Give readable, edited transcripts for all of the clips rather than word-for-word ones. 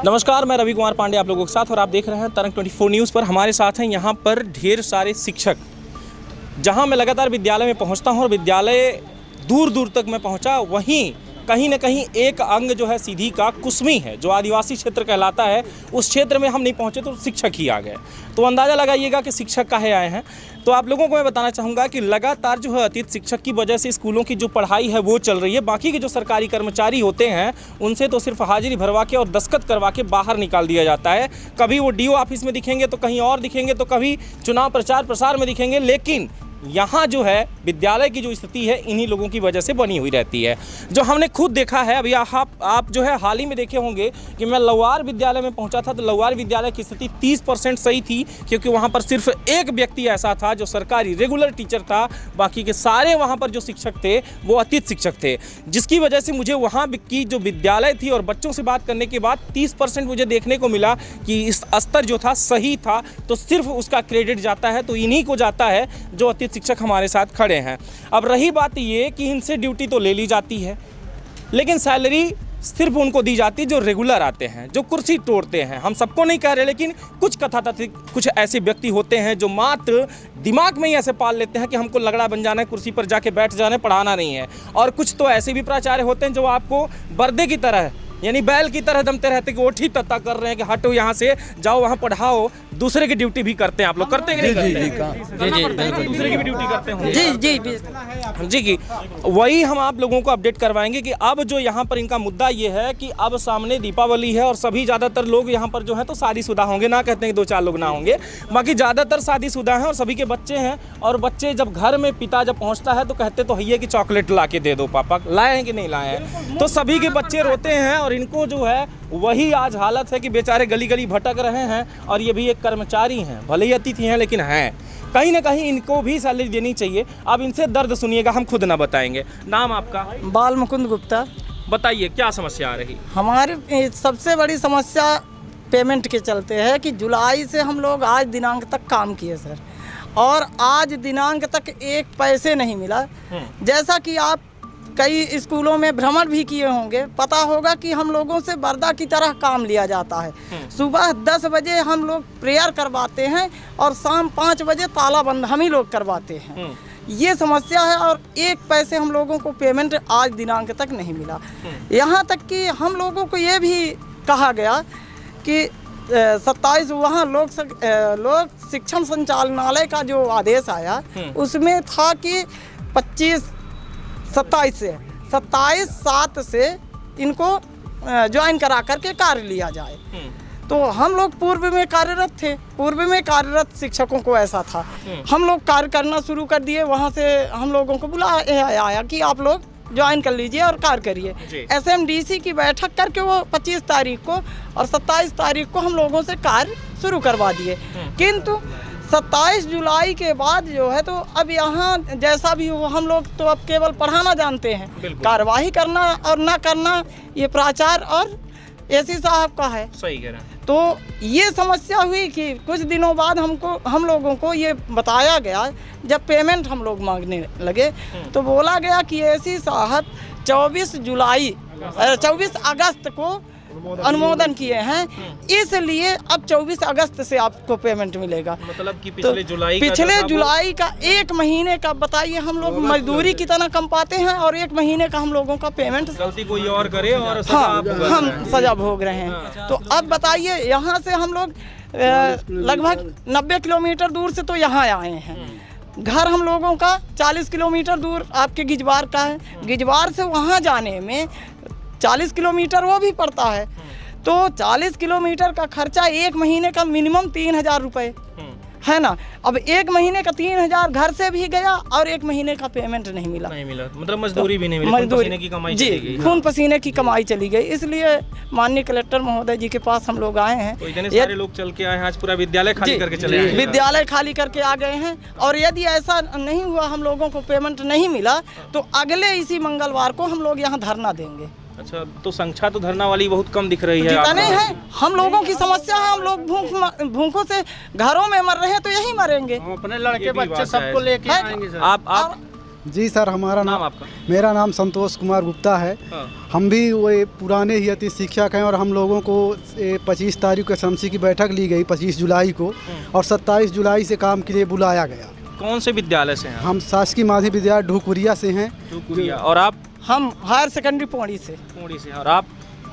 नमस्कार, मैं रवि कुमार पांडे आप लोगों के साथ और आप देख रहे हैं तरंग 24 न्यूज़ पर। हमारे साथ हैं यहाँ पर ढेर सारे शिक्षक। जहाँ मैं लगातार विद्यालय में पहुँचता हूँ और विद्यालय दूर दूर तक मैं पहुँचा, वहीं कहीं न कहीं एक अंग जो है सीधी का कुसमी है, जो आदिवासी क्षेत्र कहलाता है। उस क्षेत्र में हम नहीं पहुँचे तो शिक्षक ही आ गए। तो अंदाज़ा लगाइएगा कि शिक्षक काहे आए हैं। तो आप लोगों को मैं बताना चाहूँगा कि लगातार जो है अतीत शिक्षक की वजह से स्कूलों की जो पढ़ाई है वो चल रही है। बाकी के जो सरकारी कर्मचारी होते हैं उनसे तो सिर्फ हाजिरी भरवा के और दस्तखत करवा के बाहर निकाल दिया जाता है। कभी वो डीओ ऑफिस में दिखेंगे तो कहीं और दिखेंगे, तो कभी चुनाव प्रचार प्रसार में दिखेंगे। लेकिन यहाँ जो है विद्यालय की जो स्थिति है इन्हीं लोगों की वजह से बनी हुई रहती है, जो हमने खुद देखा है। अभी आप जो है हाल ही में देखे होंगे कि मैं लौवार विद्यालय में पहुँचा था, तो लौवार विद्यालय की स्थिति 30% सही थी, क्योंकि वहाँ पर सिर्फ एक व्यक्ति ऐसा था जो सरकारी रेगुलर टीचर था। बाकी के सारे वहाँ पर जो शिक्षक थे वो अतीत शिक्षक थे, जिसकी वजह से मुझे वहाँ की जो विद्यालय थी और बच्चों से बात करने के बाद 30% मुझे देखने को मिला कि इस स्तर जो था सही था। तो सिर्फ उसका क्रेडिट जाता है तो इन्हीं को जाता है जो अतीत शिक्षक हमारे साथ खड़े हैं। अब रही बात ये कि इनसे ड्यूटी तो ले ली जाती है, लेकिन सैलरी सिर्फ उनको दी जाती है जो रेगुलर आते हैं, जो कुर्सी तोड़ते हैं। हम सबको नहीं कह रहे, लेकिन कुछ कथाकथित कुछ ऐसे व्यक्ति होते हैं जो मात्र दिमाग में ही ऐसे पाल लेते हैं कि हमको लगड़ा बन जाना है, कुर्सी पर जाके बैठ जाना है, पढ़ाना नहीं है। और कुछ तो ऐसे भी प्राचार्य होते हैं जो आपको बर्दे की तरह यानी बैल की तरह दमते रहते कि ओठी तत्ता कर रहे हैं कि हटो यहाँ से, जाओ वहाँ पढ़ाओ। दूसरे की ड्यूटी भी करते हैं आप लोग, करते हैं कि नहीं? जी, दूसरे की भी ड्यूटी करते हैं। जी जी, वही हम आप लोगों को अपडेट करवाएंगे कि अब जो यहाँ पर इनका मुद्दा ये है कि अब सामने दीपावली है और सभी ज़्यादातर लोग यहाँ पर जो है तो शादीशुदा होंगे। ना कहते हैं कि 2-4 लोग ना होंगे, बाकी ज़्यादातर शादीशुदा हैं और सभी के बच्चे हैं। और बच्चे जब घर में पिता जब पहुँचता है तो कहते तो है कि चॉकलेट ला के दे दो पापा। लाए हैं कि नहीं लाए हैं? तो सभी के बच्चे रोते हैं और इनको जो है वही आज हालत है कि बेचारे गली गली भटक रहे हैं। और ये भी एक कर्मचारी हैं, भले ही अतिथि हैं लेकिन हैं। कहीं ना कहीं इनको भी सैलरी देनी चाहिए। अब इनसे दर्द सुनिएगा, हम खुद ना बताएंगे। नाम आपका? बाल मुकुंद गुप्ता। बताइए क्या समस्या आ रही? हमारी सबसे बड़ी समस्या पेमेंट के चलते है कि जुलाई से हम लोग आज दिनांक तक काम किए सर, और आज दिनांक तक एक पैसे नहीं मिला। जैसा कि आप कई स्कूलों में भ्रमण भी किए होंगे, पता होगा कि हम लोगों से बर्दा की तरह काम लिया जाता है। सुबह 10 बजे हम लोग प्रेयर करवाते हैं और शाम 5 बजे ताला बंद हम ही लोग करवाते हैं। ये समस्या है और एक पैसे हम लोगों को पेमेंट आज दिनांक तक नहीं मिला। यहाँ तक कि हम लोगों को ये भी कहा गया कि 27 वहाँ लोक शिक्षण संचालनालय का जो आदेश आया उसमें था कि 27/7 से इनको ज्वाइन करा करके कार्य लिया जाए। तो हम लोग पूर्व में कार्यरत थे, पूर्व में कार्यरत शिक्षकों को ऐसा था, हम लोग कार्य करना शुरू कर दिए। वहाँ से हम लोगों को बुलाया आया कि आप लोग ज्वाइन कर लीजिए और कार्य करिए। SMDC की बैठक करके वो 25 तारीख को और 27 तारीख को हम लोगों से कार्य शुरू करवा दिए। किंतु 27 जुलाई के बाद जो है तो अब यहाँ जैसा भी हो, हम लोग तो अब केवल पढ़ाना जानते हैं, कार्यवाही करना और ना करना ये प्राचार्य और एसी साहब का है। सही कह रहे हैं। तो ये समस्या हुई कि कुछ दिनों बाद हम लोगों को ये बताया गया, जब पेमेंट हम लोग मांगने लगे तो बोला गया कि एसी साहब 24 अगस्त को अनुमोदन किए हैं, इसलिए अब 24 अगस्त से आपको पेमेंट मिलेगा। मतलब कि पिछले जुलाई का 1 महीने का, बताइए हम लोग मजदूरी की तरह कम पाते हैं और 1 महीने का हम लोगों का पेमेंट गलती कोई और करे और हम सजा भोग रहे हैं। तो अब बताइए, यहाँ से हम लोग लगभग 90 किलोमीटर दूर से तो यहाँ आए हैं। घर हम लोगों का 40 किलोमीटर दूर आपके गिजवार का है। गिजवार से वहाँ जाने में 40 किलोमीटर वो भी पड़ता है। तो 40 किलोमीटर का खर्चा 1 महीने का मिनिमम 3000 रुपये है ना। अब 1 महीने का 3000 घर से भी गया और 1 महीने का पेमेंट नहीं मिला। मतलब मजदूरी भी नहीं मिली, खून पसीने की कमाई चली गई। खून पसीने की कमाई चली गई। इसलिए माननीय कलेक्टर महोदय जी के पास हम लोग आए हैं। तो इतने सारे लोग चल के आए हैं, आज पूरा विद्यालय खाली करके चले आए हैं। विद्यालय खाली करके आ गए हैं। और यदि ऐसा नहीं हुआ, हम लोगों को पेमेंट नहीं मिला, तो अगले इसी मंगलवार को हम लोग यहाँ धरना देंगे। अच्छा, तो संख्या तो धरना वाली बहुत कम दिख रही है। जितने हैं हम लोगों की समस्या है, हम लोग भूखों से घरों में मर रहे हैं तो यही मरेंगे। हम अपने लड़के बच्चे सबको लेके आएंगे सर। जी सर, हमारा नाम आपका? मेरा नाम संतोष कुमार गुप्ता है। हाँ। हम भी वो पुराने ही अति शिक्षक हैं और हम लोगों को 25 तारीख को एसएमसी की बैठक ली गई 25 जुलाई को और 27 जुलाई से काम के लिए बुलाया गया। कौन से विद्यालय से हैं? हम शासकीय माध्यमिक विद्यालय ढुकुरिया से हैं। ढुकुरिया। और आप? हम हायर सेकेंडरी पौड़ी से। पौड़ी से। और आप?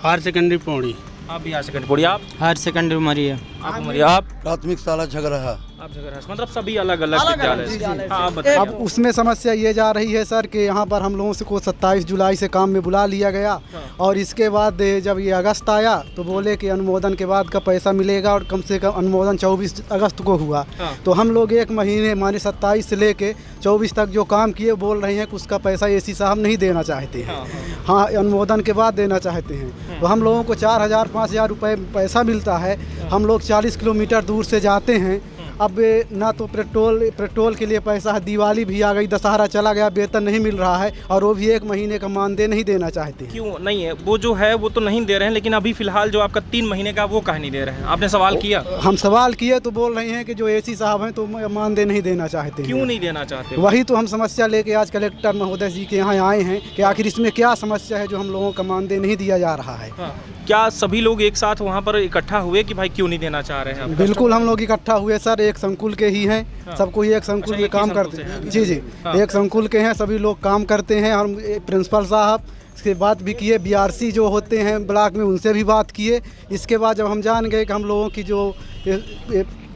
Higher secondary Pauri. आप भी हायर सेकेंडरी पौड़ी। आप? Higher secondary Umaria. आप उमरिया। आप? प्राथमिक शाला झगड़ा। आप जगह मतलब सभी अलग अलग विद्यालय से। हाँ, आप अब बताइए। उसमें समस्या ये जा रही है सर कि यहाँ पर हम लोगों से को 27 जुलाई से काम में बुला लिया गया और इसके बाद जब ये अगस्त आया तो बोले कि अनुमोदन के बाद का पैसा मिलेगा और कम से कम अनुमोदन 24 अगस्त को हुआ। तो हम लोग एक महीने माने 27 से लेके 24 तक जो काम किए बोल रहे हैं कि उसका पैसा एसी साहब नहीं देना चाहते हैं। हाँ, अनुमोदन के बाद देना चाहते हैं। तो हम लोगों को 4,000 5,000 रुपये पैसा मिलता है। हम लोग 40 किलोमीटर दूर से जाते हैं। अब ना तो पेट्रोल के लिए पैसा है, दिवाली भी आ गई, दशहरा चला गया, वेतन नहीं मिल रहा है और वो भी एक महीने का मानदेय नहीं देना चाहते। क्यों नहीं है? वो जो है वो तो नहीं दे रहे हैं, लेकिन अभी फिलहाल जो आपका 3 महीने का वो काहे नहीं दे रहे हैं? आपने सवाल किया? हम सवाल किए तो बोल रहे हैं कि जो एसी साहब हैं तो मानदेय नहीं देना चाहते। क्यों नहीं देना चाहते? वही तो हम समस्या लेके आज कलेक्टर महोदय जी के यहाँ आए हैं कि आखिर इसमें क्या समस्या है जो हम लोगों का मानदेय नहीं दिया जा रहा है। हाँ। क्या सभी लोग एक साथ वहाँ पर इकट्ठा हुए कि भाई क्यों नहीं देना चाह रहे हैं? बिल्कुल, हम लोग इकट्ठा हुए सर, एक संकुल के ही हैं। हाँ। सबको एक संकुल में काम करते हैं। जी जी। हाँ। एक संकुल के हैं, सभी लोग काम करते हैं। हम प्रिंसिपल साहब इसके बात भी किए, बीआरसी जो होते हैं ब्लॉक में उनसे भी बात किए। इसके बाद जब हम जान गए कि हम लोगों की जो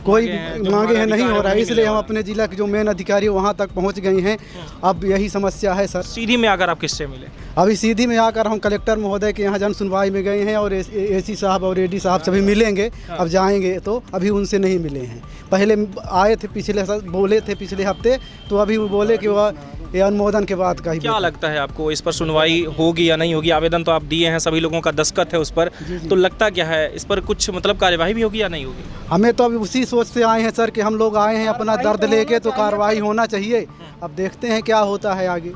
कोई मांगे हैं नहीं हो रहा है, इसलिए हम अपने जिला के जो मेन अधिकारी वहाँ तक पहुँच गए हैं। अब यही समस्या है सर। सीधी में आकर आप किससे मिले? अभी सीधी में आकर हम कलेक्टर महोदय के यहाँ जन सुनवाई में गए हैं और एसी साहब और एडी साहब सभी मिलेंगे। अब जाएंगे तो अभी उनसे नहीं मिले हैं। पहले आए थे, पिछले बोले थे पिछले हफ्ते, तो अभी वो बोले कि वह ये अनुमोदन के बाद का ही। क्या लगता है आपको, इस पर सुनवाई होगी या नहीं होगी? आवेदन तो आप दिए हैं, सभी लोगों का दस्तखत है उस पर, तो लगता क्या है इस पर कुछ मतलब कार्यवाही भी होगी या नहीं होगी? हमें तो अभी उसी सोच से आए हैं सर कि हम लोग आए हैं अपना दर्द लेके, तो कार्रवाई होना चाहिए। अब देखते हैं क्या होता है आगे।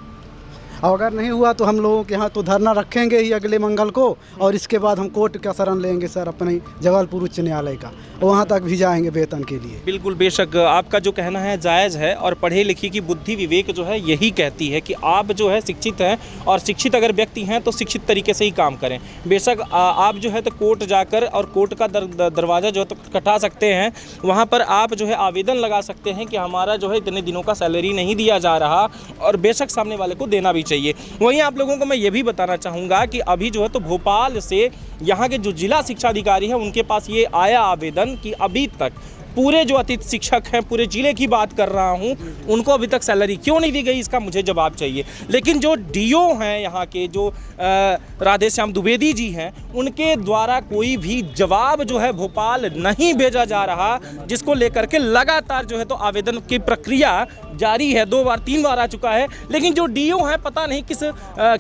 और अगर नहीं हुआ तो हम लोगों के यहाँ तो धरना रखेंगे ही अगले मंगल को और इसके बाद हम कोर्ट का शरण लेंगे सर, अपने जबलपुर उच्च न्यायालय का, वहाँ तक भी जाएंगे वेतन के लिए। बिल्कुल, बेशक आपका जो कहना है जायज़ है और पढ़े लिखे की बुद्धि विवेक जो है यही कहती है कि आप जो है शिक्षित हैं और शिक्षित अगर व्यक्ति हैं तो शिक्षित तरीके से ही काम करें। बेशक आप जो है तो कोर्ट जाकर और कोर्ट का दरवाज़ा जो है तो खटखटा सकते हैं, वहाँ पर आप जो है आवेदन लगा सकते हैं कि हमारा जो है इतने दिनों का सैलरी नहीं दिया जा रहा और बेशक सामने वाले को देना भी चाहिए। वहीं आप लोगों को मैं ये भी बताना चाहूँगा कि अभी जो है तो भोपाल से यहाँ के जो जिला शिक्षा अधिकारी हैं उनके पास ये आया आवेदन कि अभी तक पूरे जो अतिथि शिक्षक हैं, पूरे जिले की बात कर रहा हूं, उनको अभी तक सैलरी क्यों नहीं दी गई, इसका मुझे जवाब चाहिए। लेकिन जो डीओ हैं यहाँ के, जो राधेश्याम द्विवेदी जी हैं, उनके द्वारा कोई भी जवाब जो है भोपाल नहीं भेजा जा रहा, जिसको लेकर के लगातार जो है तो आवेदन की प्रक्रिया जारी है। 2 बार 3 बार आ चुका है, लेकिन जो डीओ हैं पता नहीं किस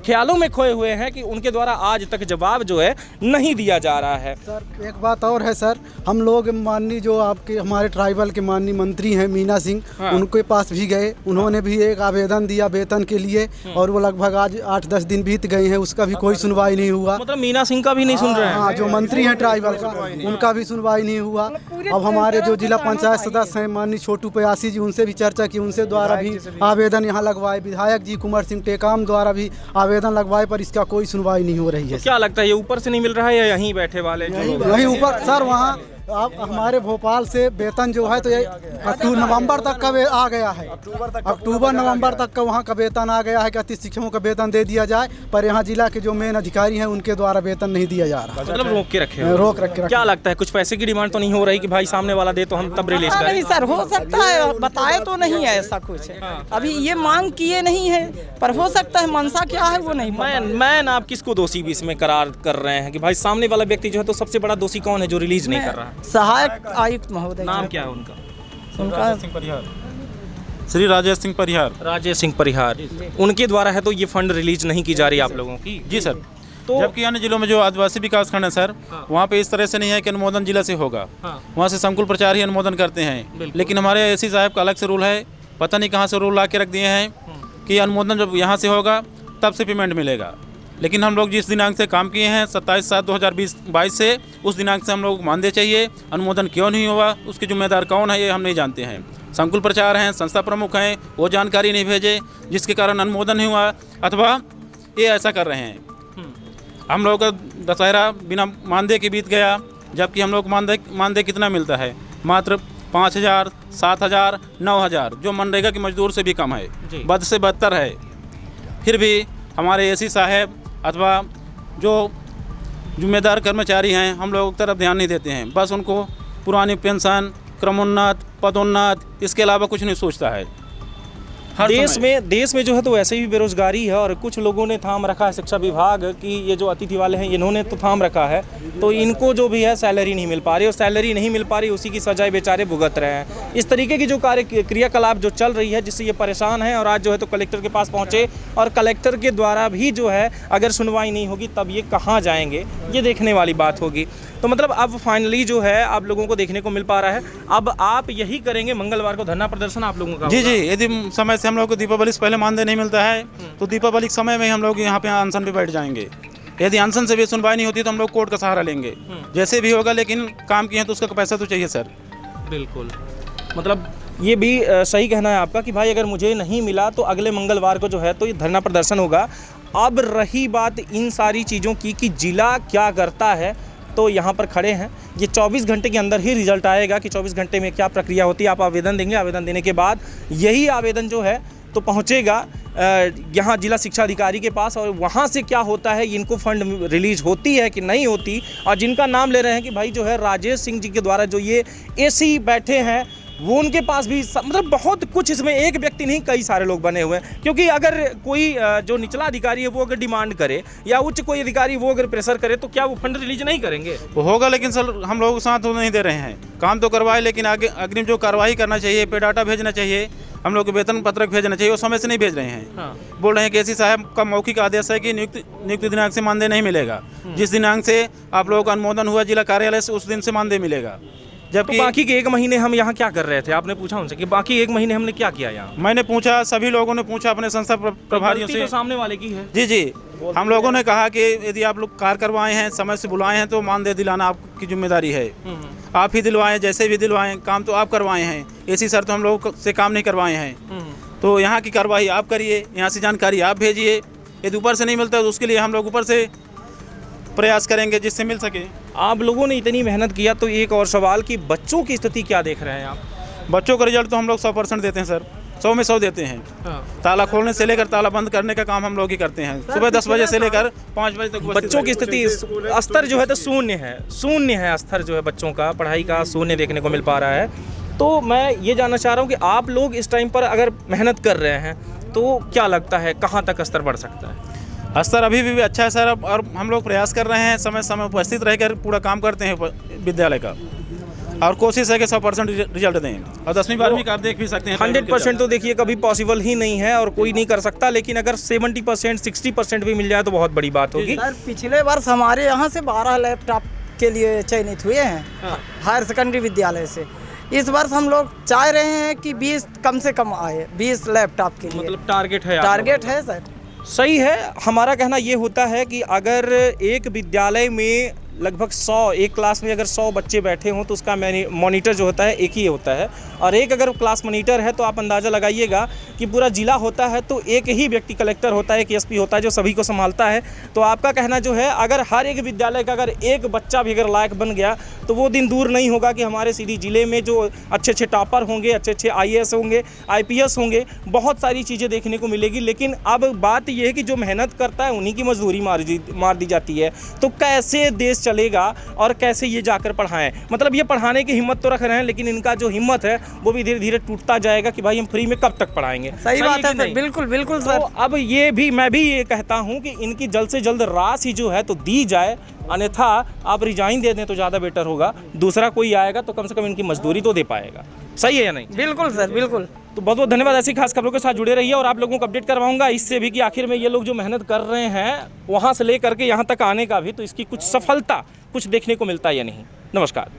ख्यालों में खोए हुए हैं कि उनके द्वारा आज तक जवाब जो है नहीं दिया जा रहा है। सर एक बात और है सर, हम लोग माननीय जो आपके हमारे ट्राइबल के माननीय मंत्री हैं मीना सिंह, हाँ। उनके पास भी गए, उन्होंने भी एक आवेदन दिया वेतन के लिए और वो लगभग आज 8-10 दिन बीत गए हैं, उसका भी कोई सुनवाई नहीं हुआ। मतलब मीना सिंह का भी नहीं सुन रहे हैं? हाँ, जो मंत्री हैं ट्राइबल का, उनका भी सुनवाई नहीं हुआ। अब हमारे जो जिला पंचायत सदस्य हैं माननीय छोटू प्यासी जी, उनसे भी चर्चा की, उनसे द्वारा भी आवेदन यहाँ लगवाए। विधायक जी कुंवर सिंह टेकाम द्वारा भी आवेदन लगवाए, पर इसका कोई सुनवाई नहीं हो रही है। क्या लगता है ये ऊपर से नहीं मिल रहा है या यहीं बैठे वाले? यहीं ऊपर सर, वहाँ अब हमारे भोपाल से वेतन जो है तो ये नवंबर तक का आ गया है, अक्टूबर नवंबर तक का वहाँ का वेतन आ गया है कि अतिथि शिक्षकों का वेतन दे दिया जाए, पर यहाँ जिला के जो मेन अधिकारी हैं उनके द्वारा वेतन नहीं दिया जा रहा। मतलब रोक के रखे। क्या लगता है कुछ पैसे की डिमांड तो नहीं हो रही कि भाई सामने वाला दे तो हम तब रिलीज करें? नहीं सर, हो सकता है, बताए तो नहीं है ऐसा कुछ। अभी ये मांग किए नहीं है, पर हो सकता है मंशा क्या है वो नहीं। मैं आप किसको दोषी भी इसमें करार कर रहे हैं कि भाई सामने वाला व्यक्ति जो है तो सबसे बड़ा दोषी कौन है जो रिलीज नहीं कर रहा? सहायक आयुक्त महोदय। नाम क्या है उनका? श्री राजेश सिंह परिहार। राजेश सिंह परिहार, उनके द्वारा है तो ये फंड रिलीज नहीं की जा रही आप लोगों की? जी सर। तो जबकि अन्य जिलों में जो आदिवासी विकास खंड है सर, हाँ। वहाँ पे इस तरह से नहीं है कि अनुमोदन जिला से होगा, हाँ। वहाँ से संकुल प्रचार ही अनुमोदन करते हैं। लेकिन हमारे एसी साहब का अलग से रूल है, पता नहीं कहाँ से रूल ला के रख दिए हैं कि अनुमोदन जब यहाँ से होगा तब से पेमेंट मिलेगा। लेकिन हम लोग जिस दिनांक से काम किए हैं 27/7/2022 से, उस दिनांक से हम लोग मानदेय चाहिए। अनुमोदन क्यों नहीं हुआ, उसके जिम्मेदार कौन है ये हम नहीं जानते हैं। संकुल प्रचार हैं, संस्था प्रमुख हैं, वो जानकारी नहीं भेजे जिसके कारण अनुमोदन नहीं हुआ, अथवा ये ऐसा कर रहे हैं। हम लोग का दशहरा बिना मानदेय के बीत गया, जबकि हम लोग मानदेय कितना मिलता है, मात्र 5,000, 7,000, 9,000, जो मनरेगा की मजदूर से भी कम है, बद से बदतर है। फिर भी हमारे एसी साहब अथवा जो जिम्मेदार कर्मचारी हैं हम लोगों की तरफ ध्यान नहीं देते हैं। बस उनको पुरानी पेंशन, क्रमोन्नत, पदोन्नत, इसके अलावा कुछ नहीं सोचता है। देश में जो है तो वैसे भी बेरोजगारी है, और कुछ लोगों ने थाम रखा है, शिक्षा विभाग की ये जो अतिथि वाले हैं इन्होंने तो थाम रखा है, तो इनको जो भी है सैलरी नहीं मिल पा रही, और सैलरी नहीं मिल पा रही उसी की सजाए बेचारे भुगत रहे हैं। इस तरीके की जो क्रियाकलाप जो चल रही है जिससे ये परेशान है, और आज जो है तो कलेक्टर के पास पहुँचे, और कलेक्टर के द्वारा भी जो है अगर सुनवाई नहीं होगी तब ये कहाँ जाएंगे, ये देखने वाली बात होगी। तो मतलब अब फाइनली जो है आप लोगों को देखने को मिल पा रहा है। अब आप यही करेंगे मंगलवार को धरना प्रदर्शन आप लोगों का? जी, यदि समय से हम लोग को दीपावली से पहले मानदेय नहीं मिलता है तो दीपावली के समय में हम लोग यहाँ पे अनशन पे बैठ जाएंगे। यदि अनशन से भी सुनवाई नहीं होती तो हम लोग कोर्ट का सहारा लेंगे, जैसे भी होगा, लेकिन काम किए तो उसका पैसा तो चाहिए सर। बिल्कुल, मतलब ये भी सही कहना है आपका कि भाई अगर मुझे नहीं मिला तो अगले मंगलवार को जो है तो ये धरना प्रदर्शन होगा। अब रही बात इन सारी चीज़ों की कि जिला क्या करता है, तो यहाँ पर खड़े हैं, ये 24 घंटे के अंदर ही रिजल्ट आएगा कि 24 घंटे में क्या प्रक्रिया होती है। आप आवेदन देंगे, आवेदन देने के बाद यही आवेदन जो है तो पहुँचेगा यहाँ जिला शिक्षा अधिकारी के पास, और वहाँ से क्या होता है, इनको फंड रिलीज होती है कि नहीं होती। और जिनका नाम ले रहे हैं कि भाई जो है राजेश सिंह जी के द्वारा जो ये एसी बैठे हैं वो उनके पास भी मतलब बहुत कुछ, इसमें एक व्यक्ति नहीं कई सारे लोग बने हुए हैं। क्योंकि अगर कोई जो निचला अधिकारी है वो अगर डिमांड करे, या उच्च कोई अधिकारी वो अगर प्रेशर करे, तो क्या वो फंड रिलीज नहीं करेंगे? वो होगा, लेकिन सर हम लोग साथ तो नहीं दे रहे हैं। काम तो करवाए, लेकिन आगे अग्रिम जो कार्रवाई करना चाहिए, पे डाटा भेजना चाहिए, हम लोग को वेतन पत्रक भेजना चाहिए, वो समय से नहीं भेज रहे हैं। हाँ। बोल रहे हैं कि एसी साहब का मौखिक आदेश है कि नियुक्ति दिनांक से मानदेय नहीं मिलेगा। जिस दिनांक से आप लोगों का अनुमोदन हुआ जिला कार्यालय से, उस दिन से मानदेय मिलेगा। जबकि बाकी के 1 महीने हम यहाँ क्या कर रहे थे? आपने पूछा उनसे कि बाकी 1 महीने हमने क्या किया यहाँ? मैंने पूछा, सभी लोगों ने पूछा अपने संस्था प्रभारियों से। तो सामने वाले की है। जी, हम लोगों ने कहा कि यदि आप लोग कार्य करवाए हैं, समय से बुलाए हैं, तो मानदेय दिलाना आपकी जिम्मेदारी है। आप ही दिलवाएं, जैसे भी दिलवाएं, काम तो आप करवाए हैं। एसी सर तो हम लोग से काम नहीं करवाए हैं, तो यहाँ की कार्रवाई आप करिए, यहाँ से जानकारी आप भेजिए। यदि ऊपर से नहीं मिलता तो उसके लिए हम लोग ऊपर से प्रयास करेंगे जिससे मिल सके। आप लोगों ने इतनी मेहनत किया, तो एक और सवाल कि बच्चों की स्थिति क्या देख रहे हैं आप? बच्चों का रिजल्ट तो हम लोग 100% देते हैं सर, 100 में 100 देते हैं। ताला खोलने से लेकर ताला बंद करने का काम हम लोग ही करते हैं, सुबह 10 बजे से लेकर 5 बजे तक। बच्चों की स्थिति, स्तर जो है तो शून्य है, स्तर जो है बच्चों का पढ़ाई का शून्य देखने को मिल पा रहा है। तो मैं ये जानना चाह रहा हूँ कि आप लोग इस टाइम पर अगर मेहनत कर रहे हैं तो क्या लगता है कहाँ तक स्तर बढ़ सकता है? स्तर अभी भी अच्छा है सर, और हम लोग प्रयास कर रहे हैं, समय समय उपस्थित रहकर पूरा काम करते हैं विद्यालय का, और कोशिश है कि 100% रिजल्ट दें। और 10वीं 12वीं का आप देख भी सकते हैं, 100% तो देखिए कभी पॉसिबल ही नहीं है और कोई नहीं कर सकता, लेकिन अगर 70% 60% भी मिल जाए तो बहुत बड़ी बात होगी। सर पिछले वर्ष हमारे यहाँ से 12 लैपटॉप के लिए चयनित हुए हैं, हायर सेकेंडरी विद्यालय से। इस वर्ष हम लोग चाह रहे हैं कि 20 कम से कम आए, 20 लैपटॉप के लिए मतलब टारगेट है सर। सही है। हमारा कहना ये होता है कि अगर एक विद्यालय में लगभग 100, एक क्लास में अगर 100 बच्चे बैठे हों तो उसका मॉनिटर जो होता है एक ही होता है, और एक अगर क्लास मॉनिटर है तो आप अंदाज़ा लगाइएगा कि पूरा जिला होता है तो एक ही व्यक्ति कलेक्टर होता है, एक एसपी होता है जो सभी को संभालता है। तो आपका कहना जो है अगर हर एक विद्यालय का अगर एक बच्चा भी अगर लायक बन गया तो वो दिन दूर नहीं होगा कि हमारे सीधी जिले में जो अच्छे टॉपर होंगे, अच्छे IAS होंगे, IPS होंगे, बहुत सारी चीज़ें देखने को मिलेगी। लेकिन अब बात यह है कि जो मेहनत करता है उन्हीं की मजदूरी मार दी जाती है। तो कैसे देश चलेगा और कैसे ये जाकर पढ़ाएं? मतलब ये पढ़ाने की हिम्मत तो रख रहे हैं, लेकिन इनका जो हिम्मत है वो भी धीरे धीरे टूटता जाएगा कि भाई हम फ्री में कब तक पढ़ाएंगे। सही बात है सर, बिल्कुल बिल्कुल सर। तो अब ये भी मैं भी ये कहता हूं कि इनकी जल्द से जल्द राशि जो है तो दी जाए, अन्यथा आप रिजाइन दे दें तो ज़्यादा बेटर होगा। दूसरा कोई आएगा तो कम से कम इनकी मजदूरी तो दे पाएगा। सही है या नहीं? बिल्कुल सर, बिल्कुल। तो बहुत बहुत धन्यवाद। ऐसी खास खबरों के साथ जुड़े रहिए और आप लोगों को अपडेट करवाऊंगा इससे भी कि आखिर में ये लोग जो मेहनत कर रहे हैं वहाँ से लेकर के यहाँ तक आने का भी, तो इसकी कुछ सफलता कुछ देखने को मिलता है या नहीं। नमस्कार।